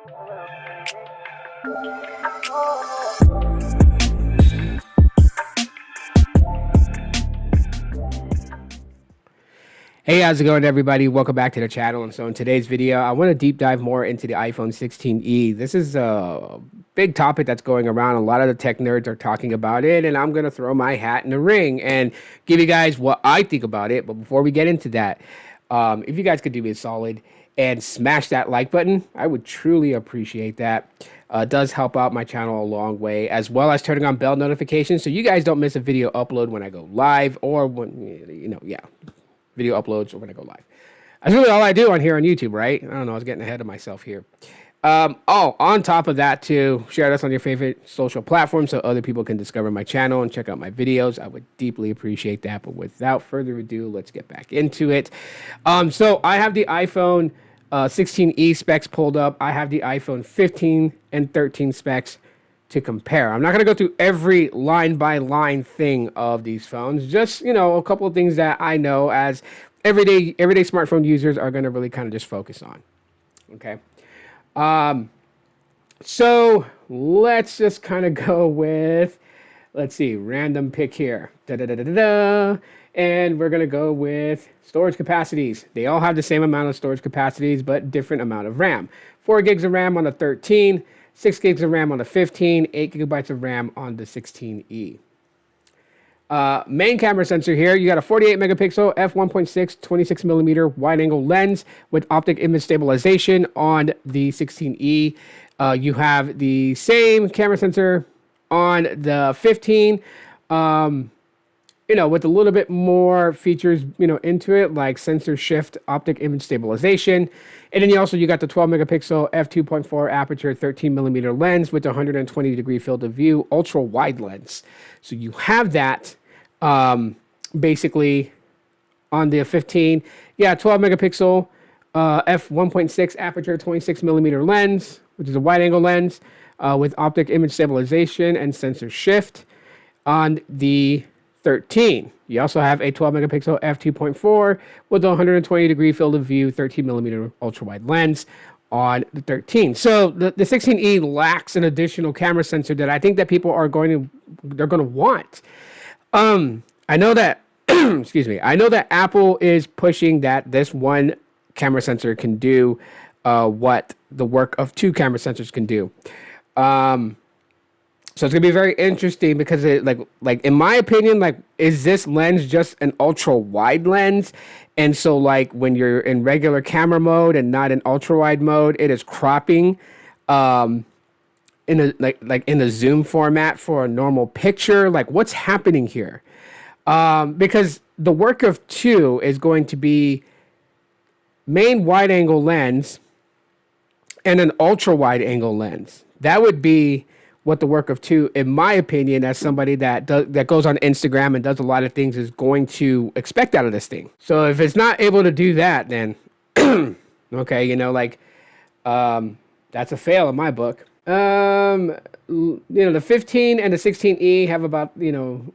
Hey, how's it going, everybody? Welcome back to the channel. And so in today's video, I want to deep dive more into the iPhone 16e. This is a big topic that's going around. A lot of the tech nerds are talking about it, and I'm going to throw my hat in the ring and give you guys what I think about it. But before we get into that, if you guys could do me a solid and smash that like button, I would truly appreciate that. It does help out my channel a long way, as well as turning on bell notifications so you guys don't miss a video upload when I go live or when, video uploads or when I go live. That's really all I do on here on YouTube, right? I don't know, I was getting ahead of myself here. On top of that too, share this on your favorite social platform so other people can discover my channel and check out my videos. I would deeply appreciate that. But without further ado, let's get back into it. So I have the iPhone 16e specs pulled up. I have the iPhone 15 and 13 specs to compare. I'm not going to go through every line by line thing of these phones, just, a couple of things that I know as everyday smartphone users are going to really kind of just focus on. Okay. So let's just kind of go with, let's see, random pick here. And we're going to go with storage capacities. They all have the same amount of storage capacities, but different amount of RAM. 4 gigs of RAM on the 13, 6 gigs of RAM on the 15, 8 gigabytes of RAM on the 16e. Main camera sensor here, you got a 48 megapixel f1.6 26 millimeter wide angle lens with optic image stabilization on the 16e. You have the same camera sensor on the 15, with a little bit more features, into it, like sensor shift, optic image stabilization. And then you got the 12 megapixel f2.4 aperture 13 millimeter lens with 120 degree field of view ultra wide lens. So you have that basically on the 15. Yeah, 12 megapixel f1.6 aperture 26 millimeter lens, which is a wide angle lens with optic image stabilization and sensor shift on the 13. You also have a 12 megapixel f2.4 with a 120 degree field of view 13 millimeter ultra wide lens on the 13. So the 16e lacks an additional camera sensor that I think that people are going to want. I know that excuse me. I know that Apple is pushing that this one camera sensor can do what the work of 2 camera sensors can do. So it's gonna be very interesting because like in my opinion, is this lens just an ultra wide lens? And so when you're in regular camera mode and not in ultra wide mode, it is cropping in a zoom format for a normal picture. What's happening here? Because the work of 2 is going to be main wide angle lens and an ultra wide angle lens. That would be what the work of 2, in my opinion, as somebody that goes on Instagram and does a lot of things, is going to expect out of this thing. So if it's not able to do that, then okay, that's a fail in my book. The 15 and the 16e have about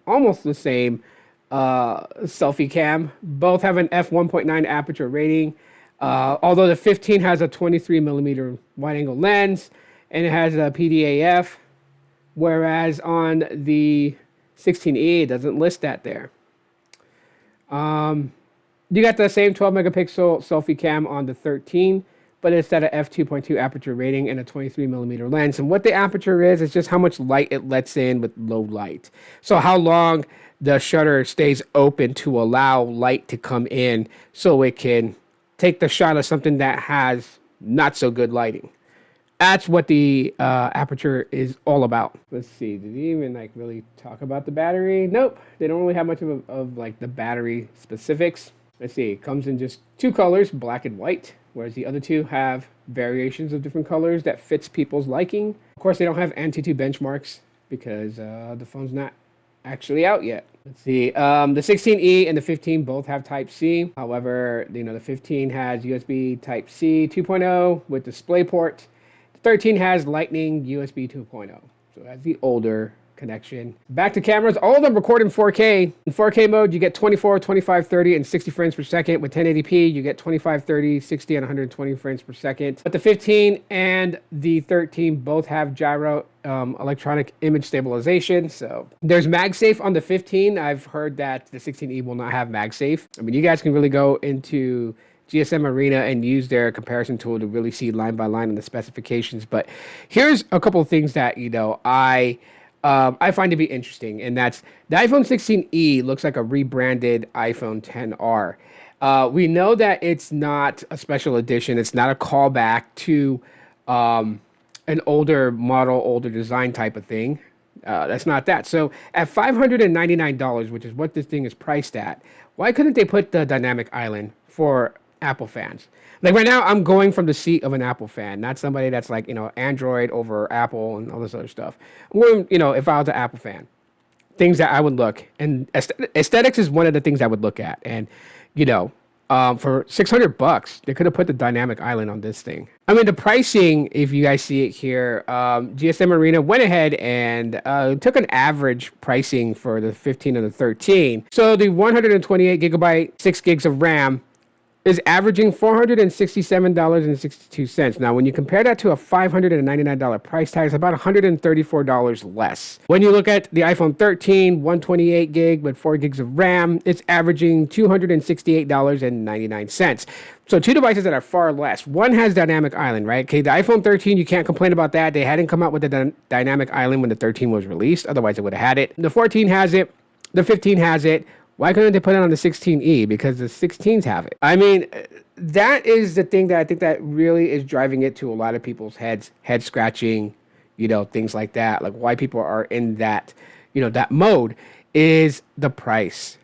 almost the same selfie cam. Both have an f1.9 aperture rating, although the 15 has a 23 millimeter wide angle lens and it has a PDAF. Whereas on the 16e, it doesn't list that there. You got the same 12 megapixel selfie cam on the 13, but it's at a f2.2 aperture rating and a 23 millimeter lens. And what the aperture is just how much light it lets in with low light. So how long the shutter stays open to allow light to come in so it can take the shot of something that has not so good lighting. That's what the aperture is all about. Let's see, did he even really talk about the battery? Nope, they don't really have much of the battery specifics. Let's see, it comes in just 2 colors, black and white, whereas the other 2 have variations of different colors that fits people's liking. Of course, they don't have Antutu benchmarks because the phone's not actually out yet. Let's see, the 16e and the 15 both have Type-C. However, the 15 has USB Type-C 2.0 with DisplayPort. 13 has Lightning USB 2.0, so that's the older connection. Back to cameras, all of them record in 4K. In 4K mode, you get 24, 25, 30, and 60 frames per second. With 1080p, you get 25, 30, 60, and 120 frames per second. But the 15 and the 13 both have gyro electronic image stabilization. So there's MagSafe on the 15. I've heard that the 16E will not have MagSafe. I mean, you guys can really go into GSM Arena and use their comparison tool to really see line by line in the specifications. But here's a couple of things that, you know, I find to be interesting, and that's the iPhone 16e looks like a rebranded iPhone 10R. We know that it's not a special edition. It's not a callback to an older model, older design type of thing. That's not that. So at $599, which is what this thing is priced at, why couldn't they put the dynamic island for Apple fans? Like right now, I'm going from the seat of an Apple fan, not somebody that's like, you know, Android over Apple and all this other stuff. I'm going, you know, if I was an Apple fan, things that I would look, and aesthetics is one of the things I would look at. And, you know, for $600, they could have put the dynamic island on this thing. I mean, the pricing, if you guys see it here, GSM Arena went ahead and took an average pricing for the 15 and the 13. So the 128 gigabyte, 6 gigs of RAM is averaging $467.62. Now, when you compare that to a $599 price tag, it's about $134 less. When you look at the iPhone 13, 128 gig with 4 gigs of RAM, it's averaging $268.99. So two devices that are far less. One has dynamic island, right? Okay, the iPhone 13, you can't complain about that. They hadn't come out with the dynamic island when the 13 was released. Otherwise, they would have had it. The 14 has it. The 15 has it. Why couldn't they put it on the 16E? Because the 16s have it. I mean, that is the thing that I think that really is driving it to a lot of people's heads, head scratching, you know, things like that. Like why people are in that, you know, that mode is the price.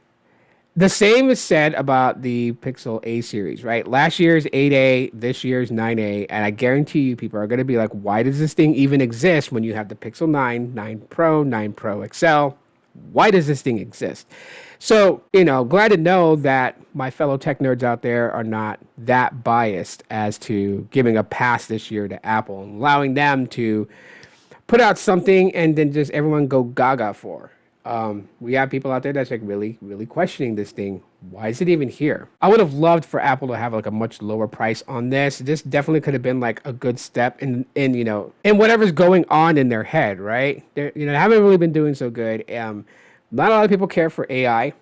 The same is said about the Pixel A series, right? Last year's 8A, this year's 9A, and I guarantee you people are going to be like, why does this thing even exist when you have the Pixel 9, 9 Pro, 9 Pro XL? Why does this thing exist? So, you know, glad to know that my fellow tech nerds out there are not that biased as to giving a pass this year to Apple and allowing them to put out something and then just everyone go gaga for. We have people out there that's like really, really questioning this thing. Why is it even here? I would have loved for Apple to have like a much lower price on this. This definitely could have been like a good step in you know, in whatever's going on in their head, right? They, you know, they haven't really been doing so good. Not a lot of people care for AI.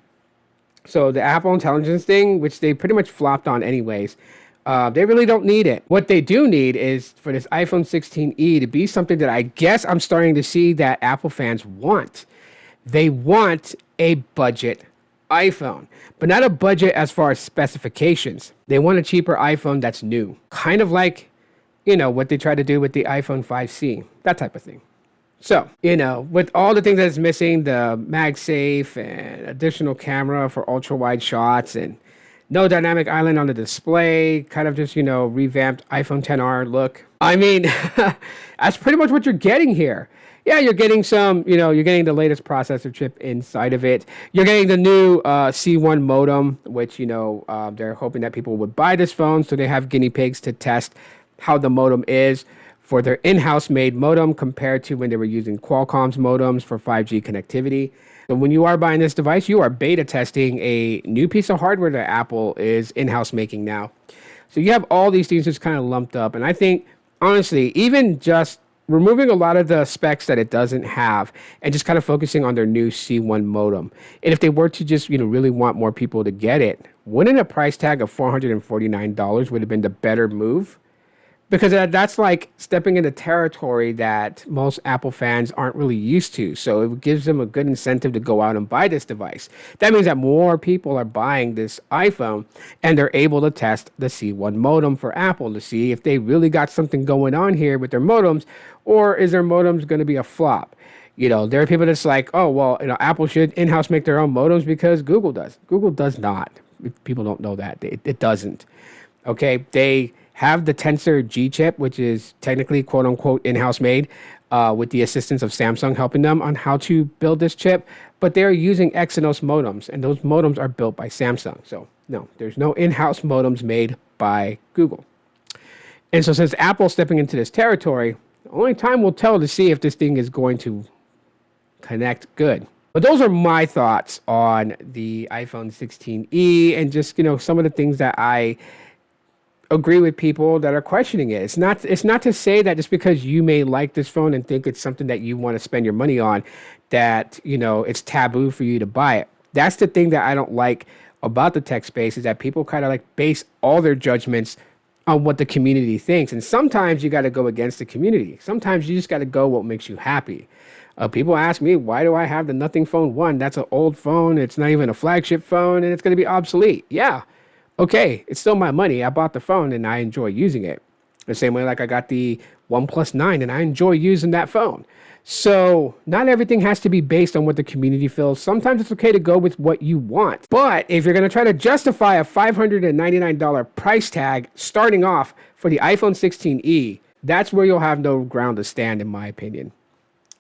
So the Apple Intelligence thing, which they pretty much flopped on anyways, they really don't need it. What they do need is for this iPhone 16e to be something that I guess I'm starting to see that Apple fans want. They want a budget iPhone, but not a budget as far as specifications. They want a cheaper iPhone that's new. Kind of like, you know, what they tried to do with the iPhone 5C, that type of thing. So, you know, with all the things that's missing, the MagSafe and additional camera for ultra wide shots and no dynamic island on the display, kind of just, you know, revamped iPhone 10R look. I mean, that's pretty much what you're getting here. Yeah, you're getting some, you know, you're getting the latest processor chip inside of it. You're getting the new C1 modem, which, you know, they're hoping that people would buy this phone. So they have guinea pigs to test how the modem is for their in-house made modem compared to when they were using Qualcomm's modems for 5G connectivity. So when you are buying this device, you are beta testing a new piece of hardware that Apple is in-house making now. So you have all these things just kind of lumped up. And I think, honestly, even just removing a lot of the specs that it doesn't have and just kind of focusing on their new C1 modem. And if they were to just, you know, really want more people to get it, wouldn't a price tag of $449 would have been the better move? Because that's like stepping into territory that most Apple fans aren't really used to. So it gives them a good incentive to go out and buy this device. That means that more people are buying this iPhone and they're able to test the C1 modem for Apple to see if they really got something going on here with their modems, or is their modems going to be a flop? You know, there are people that's like, oh, well, you know, Apple should in-house make their own modems because Google does. Google does not. If people don't know that. It doesn't. Okay, they have the Tensor G chip, which is technically quote unquote in-house made with the assistance of Samsung helping them on how to build this chip, but they're using Exynos modems and those modems are built by Samsung. So no, there's no in-house modems made by Google. And so since Apple's stepping into this territory, the only time will tell to see if this thing is going to connect good. But those are my thoughts on the iPhone 16e and just, some of the things that I agree with people that are questioning it. It's not to say that just because you may like this phone and think it's something that you want to spend your money on, that, it's taboo for you to buy it. That's the thing that I don't like about the tech space, is that people kind of like base all their judgments on what the community thinks. And sometimes you got to go against the community. Sometimes you just got to go what makes you happy. People ask me, why do I have the Nothing Phone 1? That's an old phone. It's not even a flagship phone, and it's going to be obsolete. Yeah. Okay, it's still my money. I bought the phone and I enjoy using it. The same way like I got the OnePlus 9 and I enjoy using that phone. So not everything has to be based on what the community feels. Sometimes it's okay to go with what you want. But if you're going to try to justify a $599 price tag starting off for the iPhone 16e, that's where you'll have no ground to stand, in my opinion.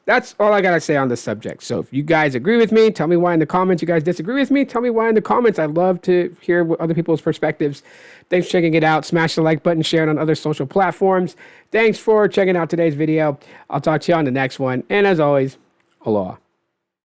That's all I got to say on this subject. So if you guys agree with me, tell me why in the comments. You guys disagree with me, tell me why in the comments. I'd love to hear other people's perspectives. Thanks for checking it out. Smash the like button, share it on other social platforms. Thanks for checking out today's video. I'll talk to you on the next one. And as always, aloha.